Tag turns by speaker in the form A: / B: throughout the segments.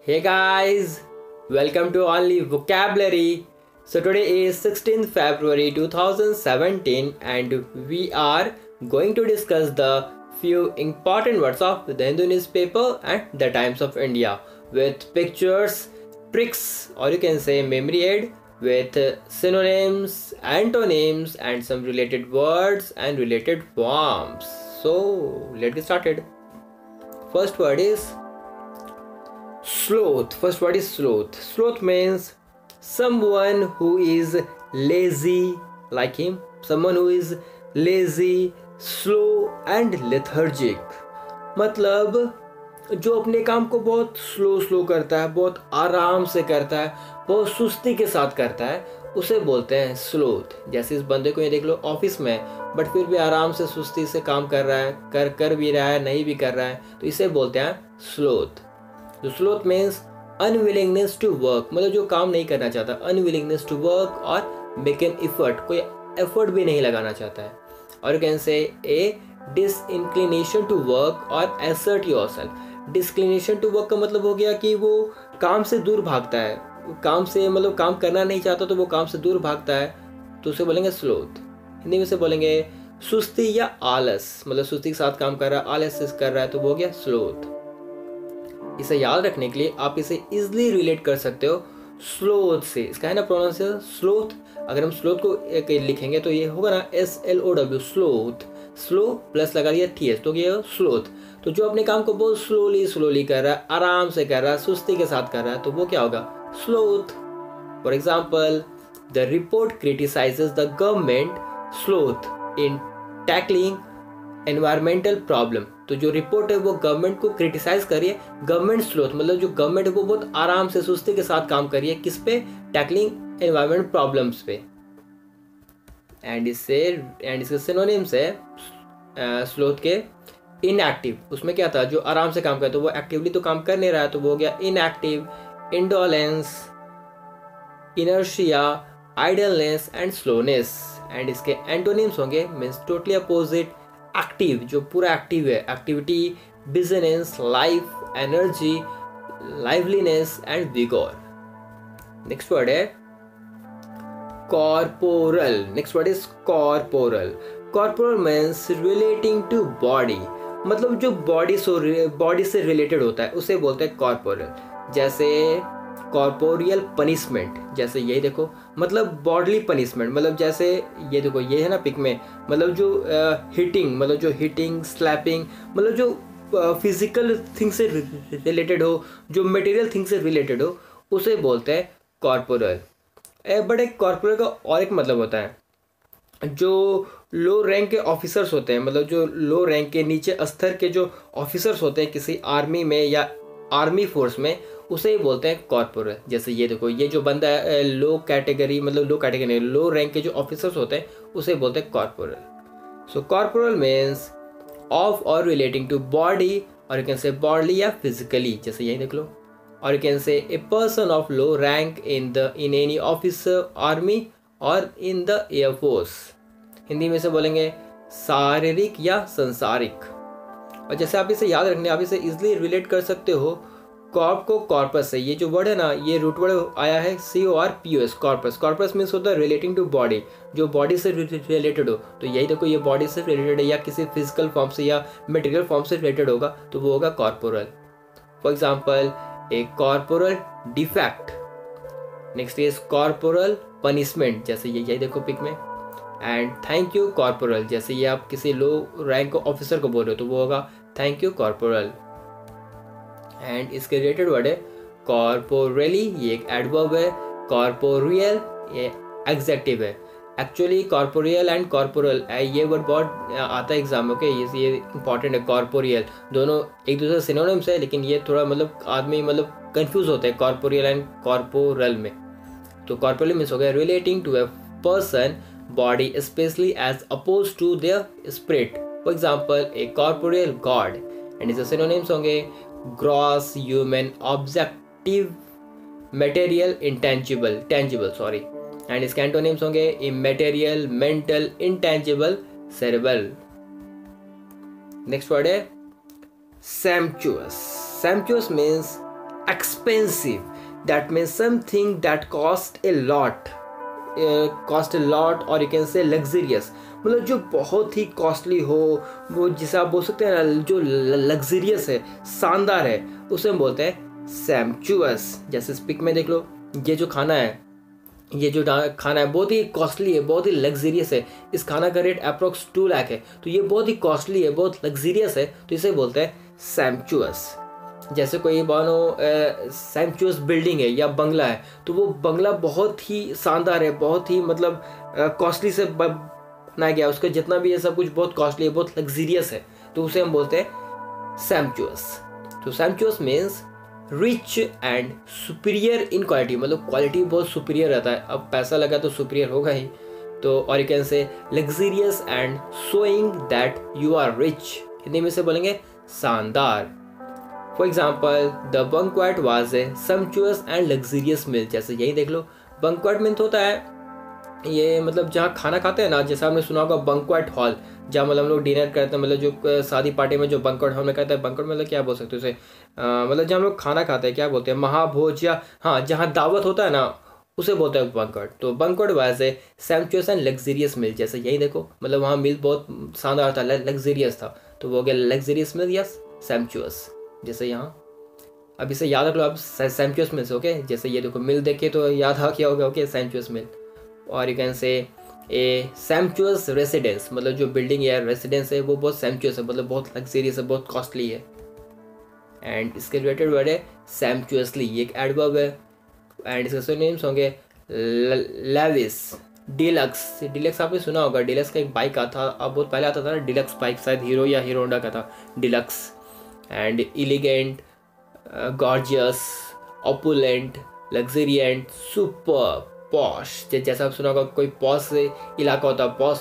A: Hey guys, welcome to Only Vocabulary. So today is 16th February 2017 and we are going to discuss the few important words of the Hindu newspaper and the Times of India with pictures, tricks or you can say memory aid with synonyms, antonyms and some related words and related forms. So let's get started. First word is sloth. First word is sloth. Sloth means someone who is lazy, like him. Someone who is lazy, slow and lethargic. मतलब जो अपने काम को बहुत slow करता है, बहुत आराम से करता है, बहुत सुस्ती के साथ करता है, उसे बोलते हैं स्लोथ. जैसे इस बंदे को ये देख लो ऑफिस में, बट फिर भी आराम से सुस्ती से काम कर रहा है, कर भी रहा है, नहीं भी कर रहा है, तो इसे बोलते हैं स्लोथ. तो sloth means unwillingness to work, मतलब जो काम नहीं करना चाहता, अनविलिंगनेस टू वर्क और मेक एन एफर्ट, कोई एफर्ट भी नहीं लगाना चाहता है. और यू कैन से ए डिसइंक्लिनेशन टू वर्क और एसर्ट योरसेल्फ. डिसइंक्लिनेशन टू वर्क का मतलब हो गया कि वो काम से दूर भागता है, काम से मतलब काम करना नहीं चाहता तो वो काम से दूर भागता है, तो उसे बोलेंगे स्लोथ. हिंदी में से बोलेंगे सुस्ती या आलस, मतलब सुस्ती के साथ काम कर रहा है, आलस से कर रहा है, तो वो हो गया स्लोथ. इसे याद रखने के लिए आप इसे इजिली रिलेट कर सकते हो स्लोथ से. इसका है ना प्रोनाउंसिएशन स्लोथ. अगर हम स्लोथ को एक लिखेंगे तो ये होगा ना SLOW स्लोथ. स्लो प्लस लगा दिया TH तो ये स्लोथ. तो जो अपने काम को बहुत स्लोली कर रहा है, आराम से कर रहा है, सुस्ती के साथ कर रहा है, तो वो क्या होगा sloth. For example the report criticises the government sloth in tackling environmental problem. तो जो रिपोर्ट है वो गवर्नमेंट को क्रिटिसाइज करिए, गवर्नमेंट स्लोथ मतलब जो गवर्नमेंट है वो बहुत आराम से सुस्ती के साथ काम करिए, किस पे, टैकलिंग एनवायरमेंट प्रॉब्लम्स पे. एंड इसके सिनोनिम्स है स्लोथ के इनएक्टिव. उसमें क्या था, जो आराम से काम करता तो वो एक्टिवली तो काम कर नहीं रहा है, तो वो हो गया inactive. Indolence, inertia, idleness and slowness. And इसके एंटोनिम्स होंगे मीन्स टोटली अपोजिट. एक्टिव जो पूरा एक्टिव है, activity, business, life, energy, liveliness and vigour. Next word है corporal. Next word is corporal. Corporal means relating to body, मतलब जो body से related होता है उसे बोलते हैं कॉर्पोरल. जैसे कॉर्पोरियल पनिशमेंट, जैसे यही देखो, मतलब बॉडली पनिशमेंट, मतलब जैसे ये देखो ये है ना पिक में, मतलब जो हिटिंग, मतलब जो हिटिंग, स्लैपिंग, मतलब जो फिजिकल थिंग से रिलेटेड हो, जो मटेरियल थिंग से रिलेटेड हो, उसे बोलते हैं कॉर्पोरल. बट एक कॉर्पोरल का और एक मतलब होता है, जो लो रैंक के ऑफिसर्स होते हैं, मतलब जो लो रैंक के नीचे स्तर के जो ऑफिसर्स होते हैं किसी आर्मी में या आर्मी फोर्स में, उसे ही बोलते हैं कॉर्पोरल. जैसे ये देखो ये जो बंदा है लो कैटेगरी, मतलब लो कैटेगरी लो रैंक के जो ऑफिसर्स होते हैं उसे बोलते हैं corporal. So corporal means of और रिलेटिंग टू बॉडी, और यू कैन से बॉडली या फिजिकली, जैसे यही देख लो. और यू कैन से a person of low rank in any officer, army और इन द एयरफोर्स. हिंदी में से बोलेंगे शारीरिक या संसारिक. और जैसे आप इसे याद रखने, आप इसे इजिली रिलेट कर सकते हो कॉर्प को कॉर्पस से. ये जो वर्ड है ना, ये रूट वर्ड आया है CORPUS, कॉर्पस. कॉर्पस मीन्स होता है रिलेटिंग टू बॉडी, जो बॉडी से रिलेटेड हो. तो यही देखो ये बॉडी से रिलेटेड है या किसी फिजिकल फॉर्म से या मटेरियल फॉर्म से रिलेटेड होगा, तो वो होगा corporal. For example A corporal defect. Next is corporal punishment, जैसे यही देखो पिक में. एंड थैंक यू कॉर्पोरल, जैसे ये आप किसी लो रैंक ऑफिसर को बोल रहे हो तो वो होगा थैंक यू कॉर्पोरल. एंड इसके रिलेटेड वर्ड है कॉर्पोरली, ये एक एडवर्ब है. कॉर्पोरियल ये एग्जेक्टिव है. एक्चुअली कॉर्पोरियल एंड कॉर्पोरल ये वर्ड बहुत आता है एग्जाम में. ओके ये इंपॉर्टेंट है. कॉर्पोरियल दोनों एक दूसरे सिनोनिम्स है, लेकिन ये थोड़ा मतलब आदमी मतलब कंफ्यूज होता है कॉर्पोरियल एंड कॉर्पोरल में. तो कॉर्पोरल मीन्स हो गया relating to a person body, especially as opposed to their spirit. For example, a corporeal god. And इसके synonyms होंगे gross, human, objective, material, tangible. And इसके antonyms होंगे immaterial, mental, intangible, cerebral. Next word है sumptuous. Sumptuous means expensive, that means something that cost a lot, और you can say luxurious, मतलब जो बहुत ही costly हो, वो जिसे आप बोल सकते हैं ना जो लग्जरियस है, शानदार है, उसे हम बोलते हैं सैम्पचुअस। जैसे इस पिक में देख लो, ये जो खाना है, ये जो खाना है बहुत ही कॉस्टली है, बहुत ही लग्जरियस है। इस खाना का रेट अप्रोक्स 2 लाख है, तो ये बहुत ही कॉस्टली है, बहुत लग्जरियस है, तो इसे बोलते हैं सैम्पचुअस। जैसे कोई मानो सैम्पचुअस बिल्डिंग है या बंगला है, तो वो बंगला बहुत ही शानदार है, बहुत ही मतलब कॉस्टली से बनाया गया, उसका जितना भी है सब कुछ बहुत कॉस्टली है, बहुत लग्जरियस है, तो उसे हम बोलते हैं सैम्पचुअस। तो sumptuous means rich and superior in quality, मतलब क्वालिटी बहुत सुपीरियर रहता है, अब पैसा लगा तो सुपीरियर होगा ही। तो और you can say luxurious and showing that you are rich, Hindi में से बोलेंगे शानदार। For example the banquet was a sumptuous and luxurious meal. जैसे यही देख लो, बंक्वेट मीन्स होता है ये मतलब जहाँ खाना खाते हैं ना, जैसे आपने सुना होगा बंक्वेट हॉल, जहाँ मतलब हम लोग डिनर करते हैं, मतलब जो शादी पार्टी में जो बंक्वेट हॉल में कहते हैं, बंक्वेट मतलब क्या बोल सकते हो उसे, मतलब जहाँ हम लोग खाना खाते हैं क्या बोलते हैं, महाभोज, या हाँ जहाँ दावत होता है ना उसे बोलते हैं बंक्वेट। तो बंक्वेट was A सैम्पचुअस and luxurious meal. जैसे यही देखो, मतलब वहाँ मील बहुत शानदार था, लग्जरियस था, तो वो हो गया लग्जरियस मील या सैम्पचुअस। जैसे यहाँ अब इसे याद रख लो आप, सैम्पचुअस मील्स, ओके। जैसे ये देखो मिल देखे तो याद आ क्या होगा, ओके, सैम्पचुअस मील। और यू कैन से ए सैम्पचुअस रेसिडेंस, मतलब जो बिल्डिंग या रेसिडेंस है वो बहुत सैम्पचुअस है, मतलब बहुत लग्जरियस है, बहुत कॉस्टली है। एंड इसके रिलेटेड वर्ड है सैम्पचुअसली, ये एक एडवर्ब है। एंड इसके सिनोनिम्स होंगे लेविस, डिलक्स। डिलक्स आपने सुना होगा, डिलक्स का एक बाइक आता था, अब बहुत पहले आता था ना डिलक्स बाइक, शायद हीरो या हीरो होंडा का था deluxe. And elegant, gorgeous, opulent, luxuriant, super, posh. जैसा आप सुना होगा कोई पॉश इलाका होता है, पॉश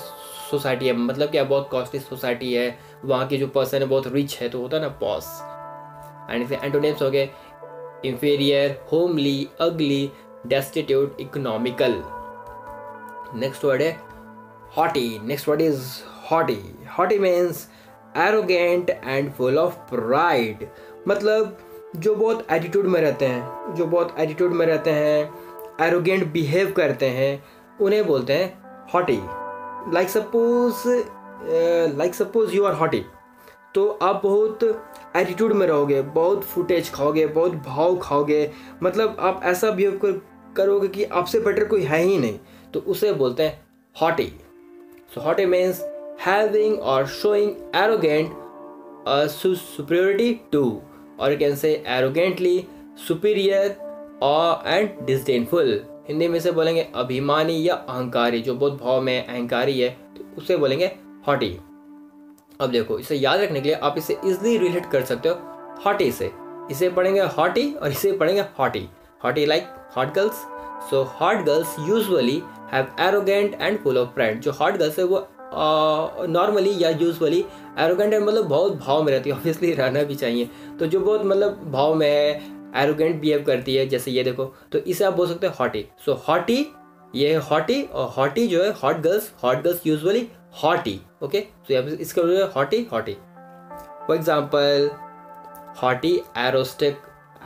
A: सोसाइटी है, मतलब क्या बहुत कॉस्टली सोसाइटी है, वहाँ के जो पर्सन है बहुत रिच है, तो होता है ना पॉश। एंड इसके एंटोनिम्स हो गए inferior, homely, ugly, destitute, economical. Next word है haughty. Next word is haughty. Haughty means arrogant and full of pride, मतलब जो बहुत एटीट्यूड में रहते हैं, जो बहुत एटीट्यूड में रहते हैं, एरोगेंट बिहेव करते हैं, उन्हें बोलते हैं haughty. Like suppose you are haughty, तो आप बहुत एटीट्यूड में रहोगे, बहुत फुटेज खाओगे, बहुत भाव खाओगे, मतलब आप ऐसा बिहेव करोगे कि आपसे बेटर कोई है ही नहीं, तो उसे बोलते हैं हॉटी। सो हॉटी मीन्स हैविंग और showing arrogant superiority to, or you can say arrogantly superior or and disdainful। Hindi में से बोलेंगे अभिमानी या अहंकारी, जो बहुत भाव में अहंकारी है, तो उसे बोलेंगे हॉटी। अब देखो, इसे याद रखने के लिए आप इसे इजिली रिलेट कर सकते हो हॉटी से। इसे पढ़ेंगे हॉटी और इसे पढ़ेंगे haughty. Haughty like hot girls. So hot girls usually have arrogant and full of pride. जो हॉट गर्ल्स है वो नॉर्मली या यूजुअली एरोगेंट है, मतलब बहुत भाव में रहती है, ऑब्वियसली रहना भी चाहिए। तो जो बहुत मतलब भाव में है, एरोगेंट बिहेव करती है, जैसे ये देखो, तो इसे आप बोल सकते हैं हॉटी। सो हॉटी, ये है हॉटी, और हॉटी जो है hot girls usually haughty, okay. तो इसका haughty haughty. For example haughty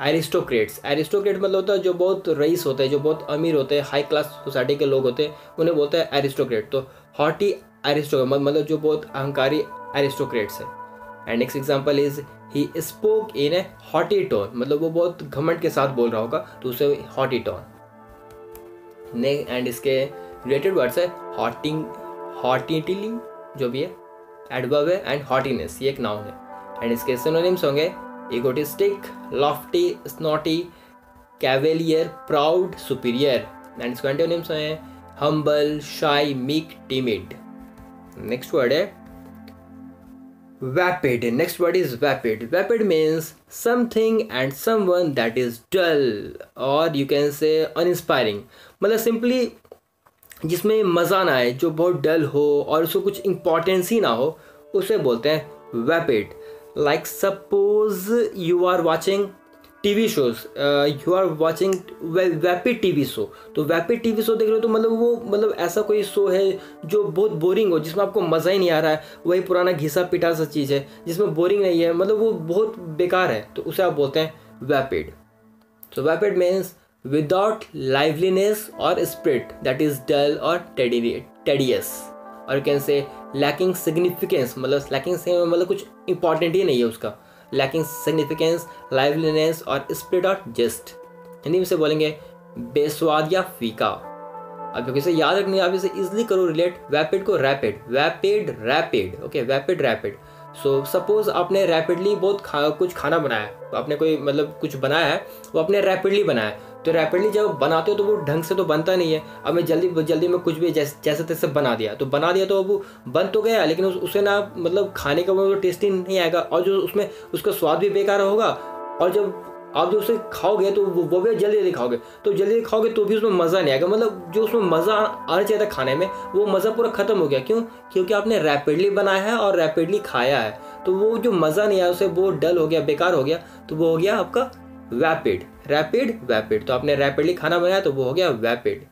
A: aristocrats. Aristocrat मतलब होता है जो बहुत रईस होते हैं, जो बहुत अमीर होते हैं, हाई क्लास सोसाइटी के लोग होते हैं, उन्हें बोलते हैं एरिस्टोक्रेट। तो हॉटी एरिस्टोक्रेट मतलब जो बहुत अहंकारी एरिस्टोक्रेट्स है। And next example is he spoke in a haughty tone, मतलब वो बहुत घमंड के साथ बोल रहा होगा, तो उसे हॉटी टोन। एंड इसके रिलेटेड वर्ड्स है हॉटिटिली, जो भी है एडवर्ब है, एंड हॉटीनेस ये एक नाउन है। एंड इसके सिनोनिम्स होंगे egotistic, lofty, snotty, cavalier, proud, superior। And इसके एंटोनिम्स हैं humble, shy, meek, timid। Next word है vapid। Next word is vapid। vapid means something and someone that is dull or you can say uninspiring, मतलब simply जिसमें मज़ा ना आए, जो बहुत डल हो और उसको कुछ इम्पोर्टेंस ही ना हो, उसे बोलते हैं vapid। Like suppose you are watching TV shows, you are watching vapid TV show। तो vapid TV show देख रहे हो तो मतलब वो मतलब ऐसा कोई शो है जो बहुत बोरिंग हो, जिसमें आपको मज़ा ही नहीं आ रहा है, वही पुराना घिसा पिटा सा चीज़ है जिसमें बोरिंग नहीं है, मतलब वो बहुत बेकार है, तो उसे आप बोलते हैं vapid। सो वैपिड मीन्स विदाउट लाइवलीनेस और स्पिरिट, दैट इज डल और टेडियस, और कैन से लैकिंग सिग्निफिकेंस, मतलब लैकिंग से मतलब कुछ इंपॉर्टेंट ही नहीं है उसका, लैकिंग सिग्निफिकेंस, लाइवलीनेस और स्पिरिट और जस्ट। हिंदी में से बोलेंगे बेस्वाद या फीका। अब इसे याद रखनी है, आप इसे इजिली करो रिलेट वैपिड को rapid, vapid rapid, okay vapid rapid. So suppose आपने रैपिडली बहुत कुछ खाना बनाया है, तो आपने कोई मतलब कुछ बनाया है वो आपने रैपिडली बनाया है, तो रैपिडली जब बनाते हो तो वो ढंग से तो बनता नहीं है। अब मैं जल्दी में कुछ भी जैसे तैसे बना दिया तो अब वो बन तो गया, लेकिन उसे ना मतलब खाने का वो टेस्टी नहीं आएगा, और जो उसमें उसका स्वाद भी बेकार होगा, और जब आप जो उसे खाओगे तो वो भी जल्दी खाओगे, तो जल्दी खाओगे तो भी उसमें मज़ा नहीं आएगा, मतलब जो उसमें मज़ा आना चाहिए था खाने में वो मज़ा पूरा ख़त्म हो गया। क्यों? क्योंकि आपने रैपिडली बनाया है और रैपिडली खाया है, तो वो जो मज़ा नहीं आया उसे वो डल हो गया, बेकार हो गया, तो वो हो गया आपका वैपिड, रैपिड वैपिड। तो आपने रैपिडली खाना बनाया तो वो हो गया vapid.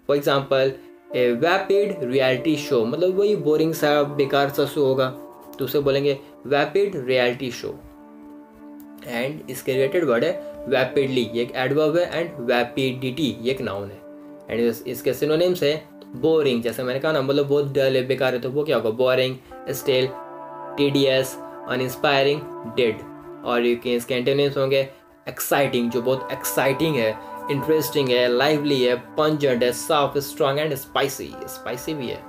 A: For example a vapid reality show, मतलब वही बोरिंग सा बेकार सा शो होगा, तो उसे बोलेंगे वैपिड रियलिटी शो। एंड इसके रिलेटेड वर्ड है वैपिडली, ये एक एडवर्ब है, एंड वैपिडिटी ये एक नाउन है। एंड इसके सिनोनिम्स है बोरिंग, जैसे मैंने कहा ना मतलब बहुत डल है, बेकार है, तो वो क्या होगा boring, stale, tedious, uninspiring, dead. और इसके एंटोनिम्स होंगे एक्साइटिंग, जो बहुत एक्साइटिंग है, इंटरेस्टिंग है, लाइवली है, पंजेंट है, soft, strong and spicy, spicy भी है।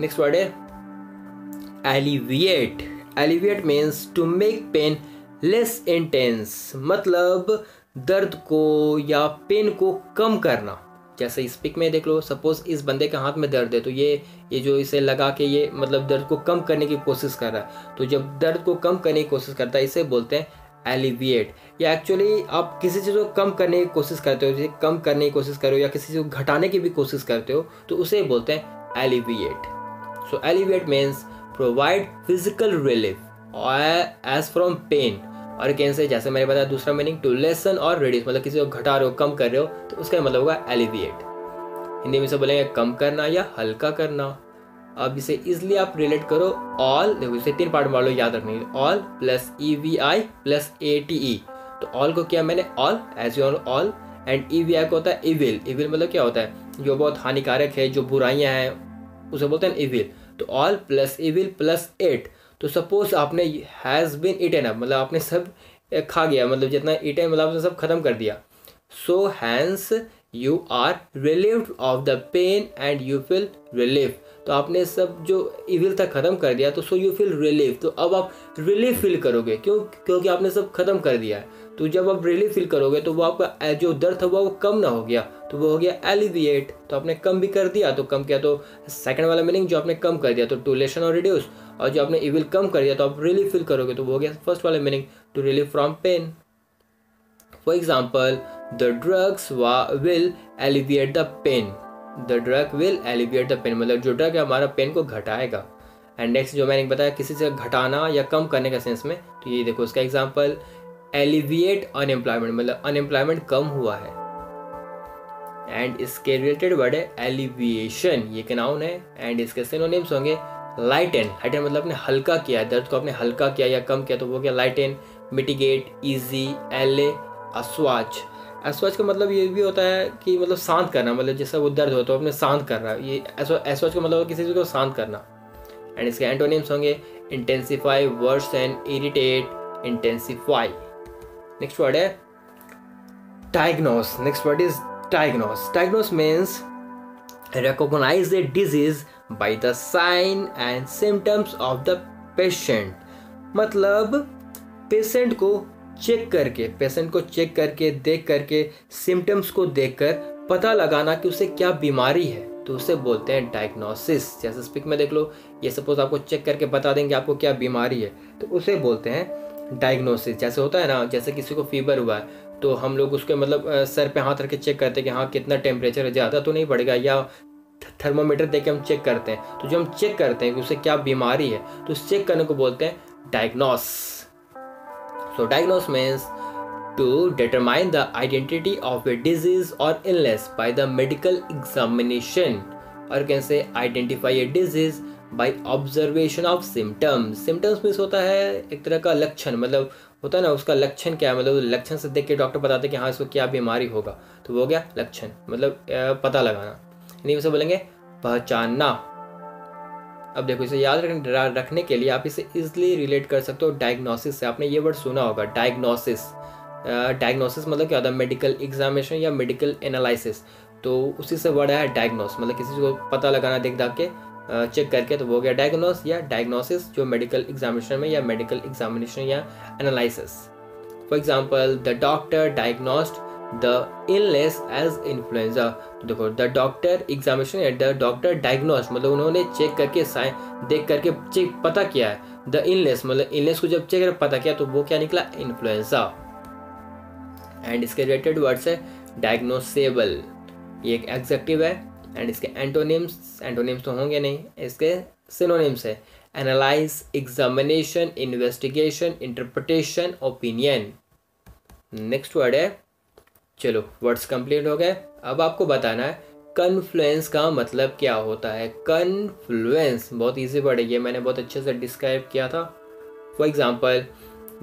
A: नेक्स्ट वर्ड है alleviate. Alleviate means to make pain less intense, मतलब दर्द को या पेन को कम करना। जैसे इस पिक में देख लो, सपोज इस बंदे के हाथ में दर्द है, तो ये जो इसे लगा के ये मतलब दर्द को कम करने की कोशिश कर रहा है, तो जब दर्द को कम करने की कोशिश करता है इसे बोलते हैं एलिविएट। या एक्चुअली आप किसी चीज़ को कम करने की कोशिश करते हो, जैसे कम करने की कोशिश करो या किसी चीज़ को घटाने की भी कोशिश करते हो, तो उसे बोलते हैं alleviate. So alleviate means provide physical relief as from pain, और कैसे जैसे मैंने बताया दूसरा मीनिंग टू लेसन और रिड्यूस, मतलब किसी को घटा रहे हो, कम कर रहे हो, तो उसका मतलब होगा एलिविएट। हिंदी में से बोलेंगे कम करना या हल्का करना। अब इसे इजिली आप रिलेट करो ऑल, देखो इसे 3 पार्ट मान लो, याद रखनी है, all plus EVI plus ATE। तो ऑल को किया मैंने all, as you all, and EVI को होता है इविल। इविल मतलब क्या होता है? जो बहुत हानिकारक है, जो बुराइयां हैं, उसे बोलते हैं इविल। तो ऑल प्लस इविल प्लस 8। तो सपोज आपने हैज़ बीन ईटन अप, मतलब आपने सब खा गया, मतलब जितना ईटन मतलब आपने सब खत्म कर दिया। So hence you are relieved of the pain and you feel relief. तो आपने सब जो इविल था खत्म कर दिया, तो सो यू फील रिलीफ, तो अब आप रिलीफ फील करोगे। क्यों? क्योंकि आपने सब खत्म कर दिया है। तो जब आप रिलीफ फील करोगे तो वो आपका जो दर्द था वो कम ना हो गया, तो वो हो गया एलिविएट। तो आपने कम भी कर दिया, तो कम किया, तो सेकंड वाला मीनिंग जो आपने कम कर दिया तो टू लेसन और रिड्यूस, और जो आपने इविल कम कर दिया तो आप रिलीफ फील करोगे, तो वो हो गया फर्स्ट वाला meaning to relieve from pain. For example the drugs will alleviate the pain, the drug will alleviate the pain, मतलब जो ड्रग है हमारा पेन को घटाएगा। एंड नेक्स्ट जो मैंने बताया किसी से घटाना या कम करने का सेंस में, तो ये देखो इसका एग्जाम्पल एलिविएट अनएम्प्लॉयमेंट, मतलब अनएम्प्लॉयमेंट कम हुआ है। एंड इसके रिलेटेड वर्ड है एलिविएशन, ये एक नाउन है। एंड इसके सिनोनिम्स होंगे लाइटन, लाइटन मतलब आपने हल्का किया है, दर्द को आपने हल्का किया या कम किया, तो वो क्या लाइटन, मिटिगेट, ईजी, एले, अस्वाच। अस्वाच का मतलब ये भी होता है कि मतलब शांत करना, मतलब जैसा वो दर्द हो तो आपने शांत कर रहा है, ये अस्वाच का मतलब किसी चीज़ को शांत करना। एंड इसके एंटोनिम्स होंगे intensify, worsen, irritate, intensify. Next word है diagnose. Next word is diagnose. Diagnose means recognize a disease by the sign and symptoms of the patient, मतलब पेशेंट को चेक करके देख करके सिम्टम्स को देखकर पता लगाना कि उसे क्या बीमारी है, तो उसे बोलते हैं डायग्नोसिस। जैसे स्पीक में देख लो, ये सपोज आपको चेक करके बता देंगे आपको क्या बीमारी है, तो उसे बोलते हैं डायग्नोसिस। जैसे होता है ना, जैसे किसी को फीवर हुआ है तो हम लोग उसके मतलब सर पे हाथ रख के चेक करते हैं कि हाँ कितना टेम्परेचर है, ज़्यादा तो नहीं बढ़ेगा, या थर्मोमीटर देख के हम चेक करते हैं। तो जब हम चेक करते हैं कि उसे क्या बीमारी है, तो उस चेक करने को बोलते हैं diagnose. So diagnose means to determine the identity of a disease और illness by the medical examination, और कैसे identify a disease by observation of symptoms. Symptoms means होता है एक तरह का लक्षण, मतलब होता है ना, उसका लक्षण क्या है, मतलब लक्षण से देख के डॉक्टर बताते हैं कि हाँ इसको क्या बीमारी होगा, तो वो हो गया लक्षण, मतलब पता लगाना। नहीं वैसे बोलेंगे पहचानना। अब देखो इसे याद रखने के लिए आप इसे इजिली रिलेट कर सकते हो डायग्नोसिस से। आपने ये वर्ड सुना होगा डायग्नोसिस। डायग्नोसिस मतलब क्या होता है, मेडिकल एग्जामिनेशन या मेडिकल एनालिसिस, तो उसी से वर्ड है डायग्नोस, मतलब किसी को पता लगाना देख दाख के चेक करके, तो वो हो गया डायग्नोस या डायग्नोसिस, जो मेडिकल एग्जामिनेशन में या मेडिकल एग्जामिनेशन या analysis. For example the doctor diagnosed the illness as influenza. देखो the doctor examination, the doctor diagnosed मतलब उन्होंने चेक करके देख करके चेक पता किया है, द इलनेस मतलब इलनेस को जब चेक पता किया तो वो क्या निकला, इन्फ्लुएंजा। एंड इसके रिलेटेड वर्ड्स है डायग्नोसेबल, ये एक एडजेक्टिव है। एंड इसके एंटोनिम्स तो होंगे नहीं, इसके सिनोनिम्स है analyse, examination, investigation, interpretation, opinion. Next word है, चलो वर्ड्स कंप्लीट हो गए। अब आपको बताना है कन्फ्लुएंस का मतलब क्या होता है। कन्फ्लुएंस बहुत इजी वर्ड है, ये मैंने बहुत अच्छे से डिस्क्राइब किया था। For example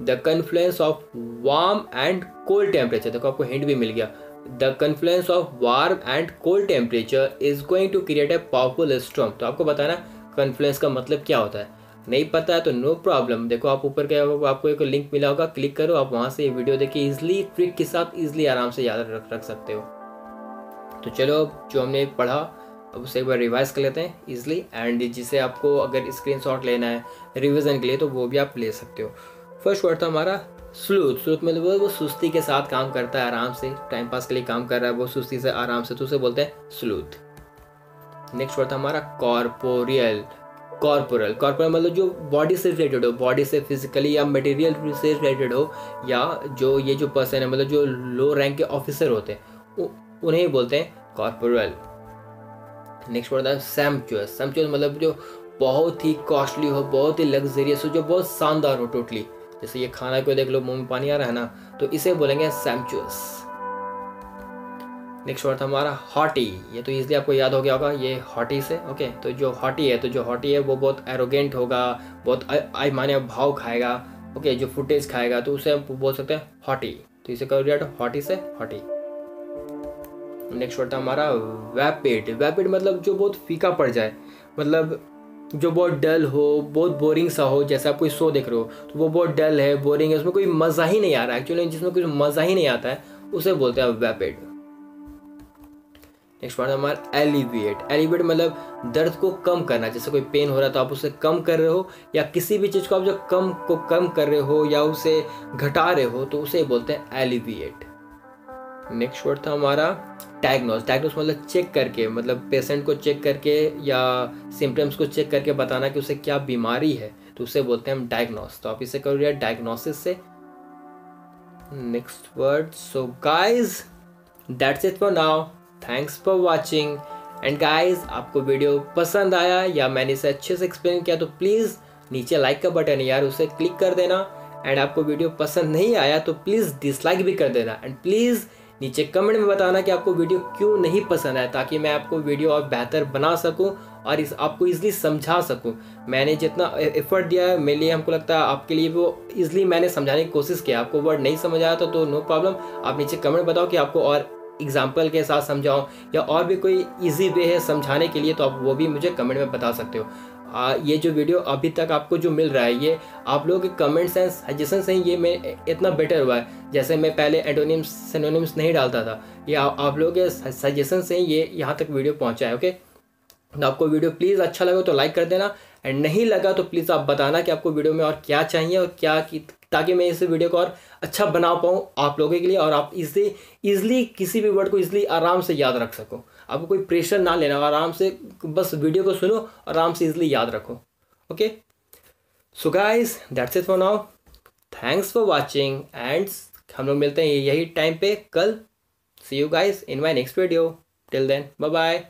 A: the confluence of warm and cold temperature, देखो आपको हिंट भी मिल गया। The confluence of warm and cold temperature is going to create a powerful storm. तो आपको बताना कन्फ्लुएंस का मतलब क्या होता है। नहीं पता है तो नो प्रॉब्लम, देखो आप ऊपर क्या होगा, आपको एक लिंक मिला होगा, क्लिक करो, आप वहाँ से ये वीडियो देखिए, इजिली ट्रिक के साथ इजिली आराम से याद रख सकते हो। तो चलो जो हमने पढ़ा अब उसे एक बार रिवाइज कर लेते हैं इजिली, एंड जिसे आपको अगर स्क्रीनशॉट लेना है रिवीजन के लिए तो वो भी आप ले सकते हो। फर्स्ट वर्ड था हमारा स्लूथ। स्लूथ मतलब वो सुस्ती के साथ काम करता है, आराम से टाइम पास के लिए काम कर रहा है वो सुस्ती से आराम से, तो उसे बोलते हैं स्लूथ। नेक्स्ट वर्ड था हमारा कॉर्पोरियल। कॉर्पोरल मतलब जो बॉडी से रिलेटेड हो, बॉडी से फिजिकली या मटेरियल से रिलेटेड हो, या जो ये जो पर्सन है मतलब जो लो रैंक के ऑफिसर होते हैं उन्हें बोलते हैं कॉर्पोरल। नेक्स्ट वर्ड था सैम्पचुअस। सैम्पचुअस मतलब जो बहुत ही कॉस्टली हो, बहुत ही लग्जरियस हो, जो बहुत शानदार हो टोटली, जैसे ये खाना को देख लो मुंह में पानी आ रहा है ना, तो इसे बोलेंगे सैम्पचुअस। नेक्स्ट वर्ड था हमारा हॉटी। ये तो इजीली आपको याद हो गया होगा, ये हॉटी से ओके। तो जो हॉटी है वो बहुत एरोगेंट होगा, बहुत माने भाव खाएगा ओके, जो फुटेज खाएगा, तो उसे हम बोल सकते हैं हॉटी। तो इसे करो रिलेट हॉटी से हॉटी। नेक्स्ट वर्ड था हमारा वैपिड। वैपिड मतलब जो बहुत फीका पड़ जाए, मतलब जो बहुत डल हो, बहुत बोरिंग सा हो, जैसे आप कोई शो देख रहे हो तो वो बहुत डल है, बोरिंग है, उसमें कोई मज़ा ही नहीं आ रहा है एक्चुअली, जिसमें कोई मज़ा ही नहीं आता है उसे बोलते हैं वैपिड। नेक्स्ट वर्ड हमारा एलिविएट। एलिविएट मतलब दर्द को कम करना, जैसे कोई पेन हो रहा है तो आप उसे कम कर रहे हो, या किसी भी चीज़ को आप जो कम कर रहे हो या उसे घटा रहे हो तो उसे बोलते हैं एलिविएट। नेक्स्ट वर्ड था हमारा डायग्नोस। डायग्नोस मतलब चेक करके, मतलब पेशेंट को चेक करके या सिम्टम्स को चेक करके बताना कि उसे क्या बीमारी है, तो उसे बोलते हैं हम डायग्नोस। तो आप इसे करोगे डायग्नोसिस से। Next word, so guys that's it for now, thanks for watching. And guys आपको वीडियो पसंद आया या मैंने इसे अच्छे से एक्सप्लेन किया तो प्लीज़ नीचे लाइक का बटन है यार, उसे क्लिक कर देना। एंड आपको वीडियो पसंद नहीं आया तो प्लीज़ डिसलाइक भी कर देना। एंड प्लीज़ नीचे कमेंट में बताना कि आपको वीडियो क्यों नहीं पसंद आया, ताकि मैं आपको वीडियो और बेहतर बना सकूं और आपको ईजिली समझा सकूं। मैंने जितना एफर्ट दिया है मेरे लिए, हमको लगता है आपके लिए वो ईजिली मैंने समझाने की कोशिश किया। आपको वर्ड नहीं समझ आया तो नो प्रॉब्लम, आप नीचे कमेंट बताओ कि आपको और एग्जाम्पल के साथ समझाओ या और भी कोई इजी वे है समझाने के लिए, तो आप वो भी मुझे कमेंट में बता सकते हो। ये जो वीडियो अभी तक आपको जो मिल रहा है ये आप लोगों के कमेंट्स एंड सजेशन से ही ये मैं इतना बेटर हुआ है। जैसे मैं पहले एंटोनिम्स सिनोनिम्स नहीं डालता था, ये आप लोगों के सजेशन से ही ये यहाँ तक वीडियो पहुँचा है ओके। तो आपको वीडियो प्लीज़ अच्छा लगा तो लाइक कर देना, एंड नहीं लगा तो प्लीज़ आप बताना कि आपको वीडियो में और क्या चाहिए और क्या ताकि मैं इस वीडियो को और अच्छा बना पाऊँ आप लोगों के लिए, और आप इजीली किसी भी वर्ड को इजीली आराम से याद रख सको। आपको कोई प्रेशर ना लेना, आराम से बस वीडियो को सुनो, आराम से इजीली याद रखो okay. So guys that's it for now, thanks for watching, and हम लोग मिलते हैं यही टाइम पे कल। See you guys in my next video, till then bye bye.